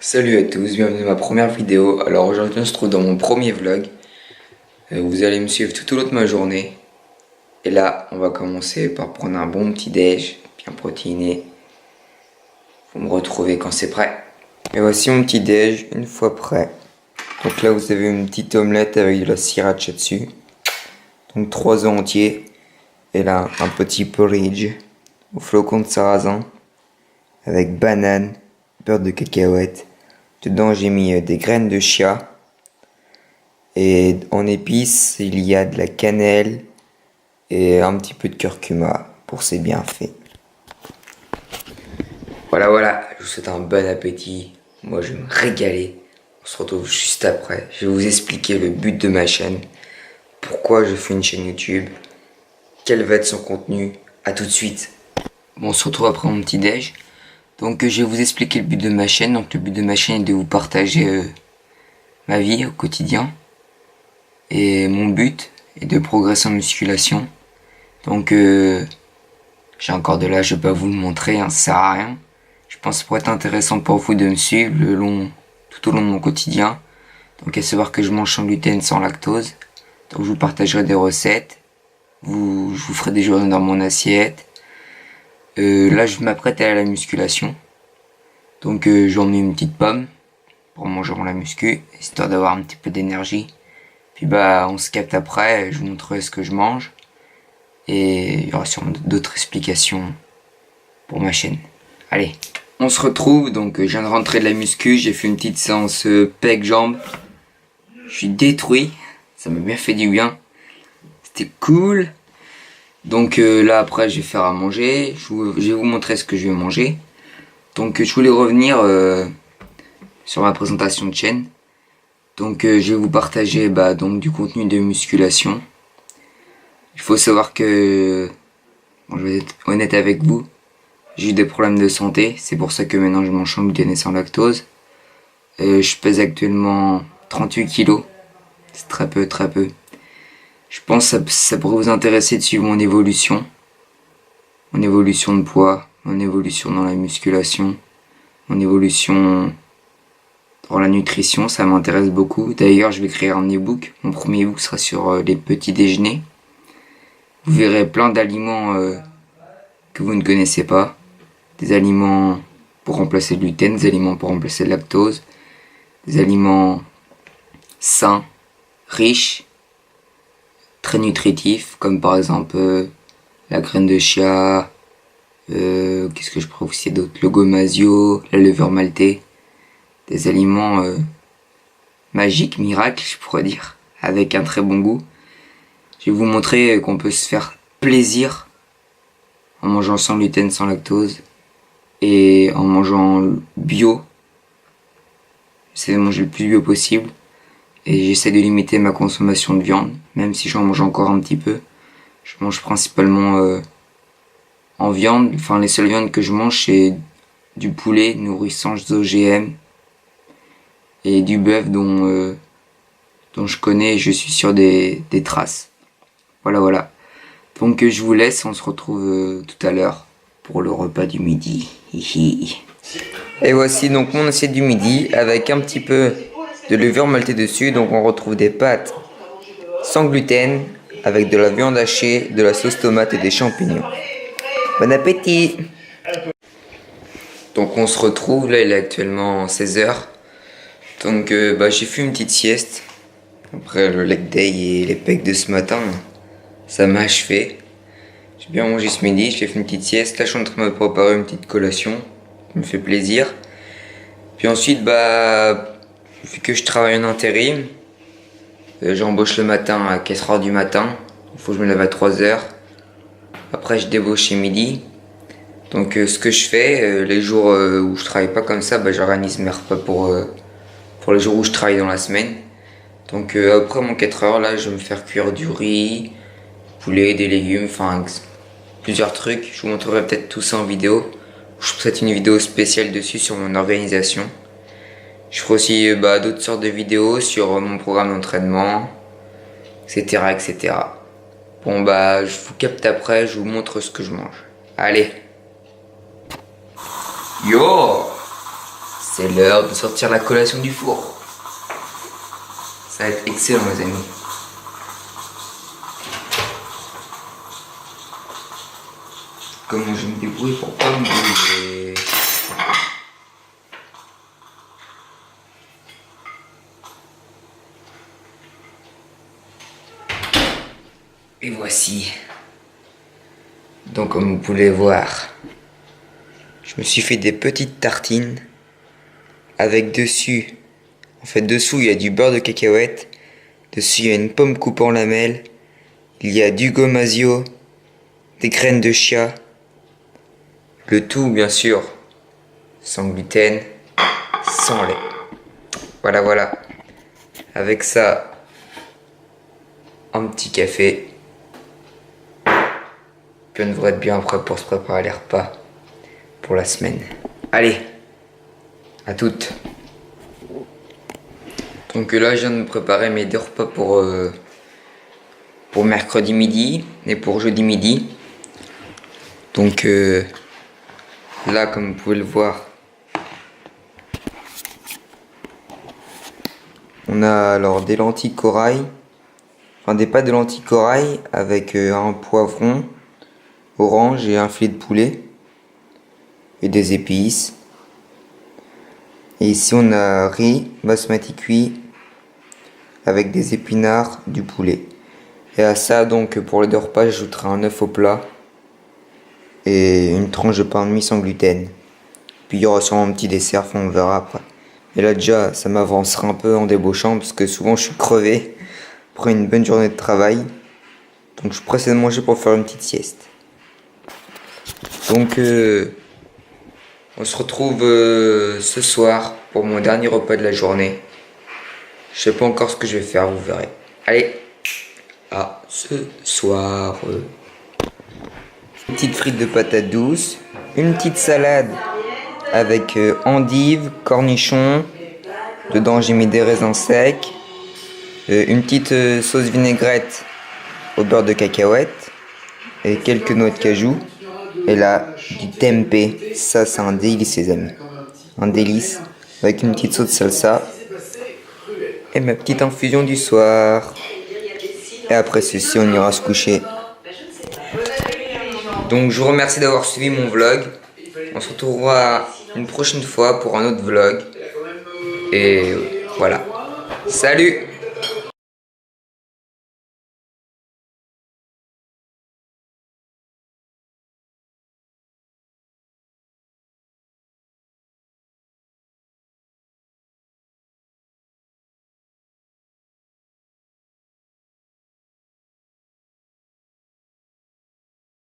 Salut à tous, bienvenue dans ma première vidéo. Alors aujourd'hui on se trouve dans mon premier vlog. Vous allez me suivre tout au long de ma journée. Et là on va commencer par prendre un bon petit déj, bien protéiné. Vous me retrouvez quand c'est prêt. Et voici mon petit déj une fois prêt. Donc là vous avez une petite omelette avec de la sriracha dessus. Donc 3 œufs entiers. Et là un petit porridge au flocon de sarrasin avec banane, beurre de cacahuète. Dedans j'ai mis des graines de chia. Et en épices, il y a de la cannelle et un petit peu de curcuma pour ses bienfaits. Voilà, je vous souhaite un bon appétit. Moi je vais me régaler. On se retrouve juste après. Je vais vous expliquer le but de ma chaîne. Pourquoi je fais une chaîne YouTube. Quel va être son contenu. A tout de suite. Bon, on se retrouve après mon petit déj. Donc je vais vous expliquer le but de ma chaîne. Donc le but de ma chaîne est de vous partager ma vie au quotidien. Et mon but est de progresser en musculation. Donc j'ai encore de l'âge, je vais pas vous le montrer, hein, ça sert à rien. Je pense que ça pourrait être intéressant pour vous de me suivre tout au long de mon quotidien. Donc à savoir que je mange sans gluten, sans lactose. Donc je vous partagerai des recettes. Je vous ferai des journées dans mon assiette. Là je m'apprête à aller à la musculation. Donc j'en mets une petite pomme pour manger avant la muscu, histoire d'avoir un petit peu d'énergie. Puis bah on se capte après, je vous montrerai ce que je mange. Et il y aura sûrement d'autres explications pour ma chaîne. Allez, on se retrouve, donc je viens de rentrer de la muscu, j'ai fait une petite séance pec jambes. Je suis détruit, ça m'a bien fait du bien. C'était cool. Donc là après je vais faire à manger, je vais vous montrer ce que je vais manger. Donc je voulais revenir sur ma présentation de chaîne. Donc je vais vous partager donc du contenu de musculation. Il faut savoir que, bon, je vais être honnête avec vous, j'ai eu des problèmes de santé, c'est pour ça que maintenant je mange sans gluten et sans lactose. Je pèse actuellement 38 kilos, c'est très peu. Je pense que ça pourrait vous intéresser de suivre mon évolution de poids, mon évolution dans la musculation, mon évolution dans la nutrition, ça m'intéresse beaucoup. D'ailleurs, je vais créer un e-book. Mon premier e-book sera sur les petits déjeuners. Vous verrez plein d'aliments que vous ne connaissez pas. Des aliments pour remplacer le gluten, des aliments pour remplacer le lactose. Des aliments sains, riches, très nutritifs, comme par exemple la graine de chia, qu'est-ce que je pourrais vous citer d'autre, le gomasio, la levure maltée. Des aliments magiques, miracles, je pourrais dire, avec un très bon goût. Je vais vous montrer qu'on peut se faire plaisir en mangeant sans gluten, sans lactose et en mangeant bio. J'essaie de manger le plus bio possible et j'essaie de limiter ma consommation de viande, même si j'en mange encore un petit peu. Je mange principalement en viande, enfin les seules viandes que je mange c'est du poulet nourri sans OGM et du bœuf dont je connais et je suis sûr des traces. Voilà. Donc je vous laisse, on se retrouve tout à l'heure pour le repas du midi. Et voici donc mon assiette du midi avec un petit peu de levure maltée dessus. Donc on retrouve des pâtes sans gluten avec de la viande hachée, de la sauce tomate et des champignons. Bon appétit! Donc on se retrouve, là il est actuellement 16h. Donc j'ai fait une petite sieste. Après le leg day et les pecs de ce matin, ça m'a achevé. J'ai bien mangé ce midi, j'ai fait une petite sieste. Là je suis en train de me préparer une petite collation. Ça me fait plaisir. Puis ensuite vu que je travaille en intérim, j'embauche le matin à 4h du matin. Il faut que je me lève à 3h. Après je débauche chez midi. Donc ce que je fais, les jours où je travaille pas comme ça, j'organise mes repas pour les jours où je travaille dans la semaine. Donc après mon 4h là, je vais me faire cuire du riz, poulet, des légumes, enfin plusieurs trucs. Je vous montrerai peut-être tout ça en vidéo. Je ferai peut-être une vidéo spéciale dessus sur mon organisation. Je ferai aussi d'autres sortes de vidéos sur mon programme d'entraînement, etc. Bon je vous capte après, je vous montre ce que je mange. Allez. Yo! C'est l'heure de sortir la collation du four. Ça va être excellent les amis. Comment je me débrouille pour pas me brûler. Et voici. Donc comme vous pouvez voir, je me suis fait des petites tartines avec dessus, dessous il y a du beurre de cacahuète, dessus il y a une pomme coupée en lamelles, il y a du gomasio, des graines de chia, le tout bien sûr sans gluten, sans lait. Voilà. Avec ça, un petit café. Puis on devrait être bien prêt pour se préparer les repas pour la semaine. Allez, à toutes. Donc là, je viens de me préparer mes 2 repas pour mercredi midi et pour jeudi midi. Donc là, comme vous pouvez le voir, on a alors des lentilles corail, des pâtes de lentilles corail avec un poivron orange et un filet de poulet et des épices. Et ici on a riz basmati cuit avec des épinards, du poulet. Et à ça donc pour les 2 repas j'ajouterai un œuf au plat et une tranche de pain de mie sans gluten. Puis il y aura sûrement un petit dessert, on verra après. Et là déjà ça m'avancera un peu en débauchant parce que souvent je suis crevé après une bonne journée de travail. Donc je suis pressé de manger pour faire une petite sieste. Donc on se retrouve ce soir pour mon dernier repas de la journée. Je sais pas encore ce que je vais faire, vous verrez. Allez, à ce soir. Une petite frite de patates douces, une petite salade avec endives, cornichons. Dedans j'ai mis des raisins secs, une petite sauce vinaigrette au beurre de cacahuète et quelques noix de cajou. Et là, du tempeh, ça c'est un délice les amis. Un délice, avec une petite sauce salsa. Et ma petite infusion du soir. Et après ceci, on ira se coucher. Donc je vous remercie d'avoir suivi mon vlog. On se retrouvera une prochaine fois pour un autre vlog. Et voilà. Salut!